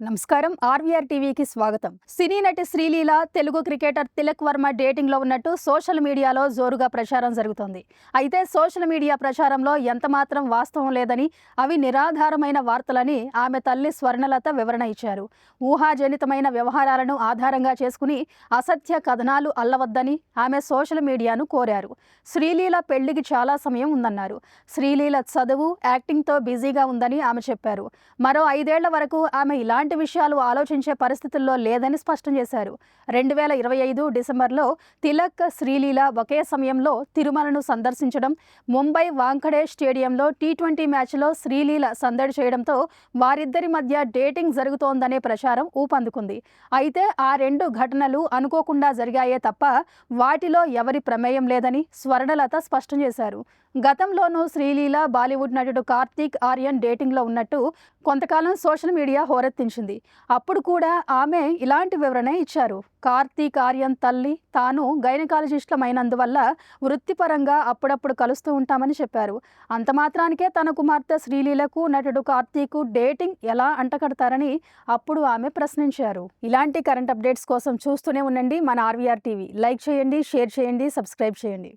నమస్కారం. ఆర్వీఆర్ టీవీకి స్వాగతం. సినీ నటి శ్రీలీల తెలుగు క్రికెటర్ తిలక్ వర్మ డేటింగ్ లో ఉన్నట్టు సోషల్ మీడియాలో జోరుగా ప్రచారం జరుగుతోంది. అయితే సోషల్ మీడియా ప్రచారంలో ఎంత మాత్రం వాస్తవం లేదని, అవి నిరాధారమైన వార్తలని ఆమె తల్లి స్వర్ణలత వివరణ ఇచ్చారు. ఊహాజనితమైన వ్యవహారాలను ఆధారంగా చేసుకుని అసత్య కథనాలు అల్లవద్దని ఆమె సోషల్ మీడియాను కోరారు. శ్రీలీల పెళ్లికి చాలా సమయం ఉందన్నారు. శ్రీలీల చదువు, యాక్టింగ్తో బిజీగా ఉందని ఆమె చెప్పారు. మరో 5 ఏళ్ల వరకు ఆమె ఇలాంటి విషయాలు ఆలోచించే పరిస్థితుల్లో లేదని స్పష్టం చేశారు. 2025 డిసెంబర్లో తిలక్, శ్రీలీల ఒకే సమయంలో తిరుమలను సందర్శించడం, ముంబై వాంఖడే స్టేడియంలో T20 మ్యాచ్లో శ్రీలీల సందడి చేయడంతో వారిద్దరి మధ్య డేటింగ్ జరుగుతోందనే ప్రచారం ఊపందుకుంది. అయితే ఆ 2 ఘటనలు అనుకోకుండా జరిగాయే తప్ప వాటిలో ఎవరి ప్రమేయం లేదని స్వర్ణలత స్పష్టం చేశారు. గతంలోనూ శ్రీలీల బాలీవుడ్ నటుడు కార్తీక్ ఆర్యన్ డేటింగ్లో ఉన్నట్టు కొంతకాలం సోషల్ మీడియా హోరెత్తించింది. అప్పుడు కూడా ఆమె ఇలాంటి వివరణ ఇచ్చారు. కార్తీక్ ఆర్యన్ తల్లి తాను గైనకాలజిస్టులమైనందువల్ల వృత్తిపరంగా అప్పుడప్పుడు కలుస్తూ ఉంటామని చెప్పారు. అంత మాత్రానికే తన కుమార్తె శ్రీలీలకు నటుడు కార్తీక్ డేటింగ్ ఎలా అంటకడతారని అప్పుడు ఆమె ప్రశ్నించారు. ఇలాంటి కరెంట్ అప్డేట్స్ కోసం చూస్తూనే ఉండండి మన ఆర్వీఆర్ టీవీ. లైక్ చేయండి, షేర్ చేయండి, సబ్స్క్రైబ్ చేయండి.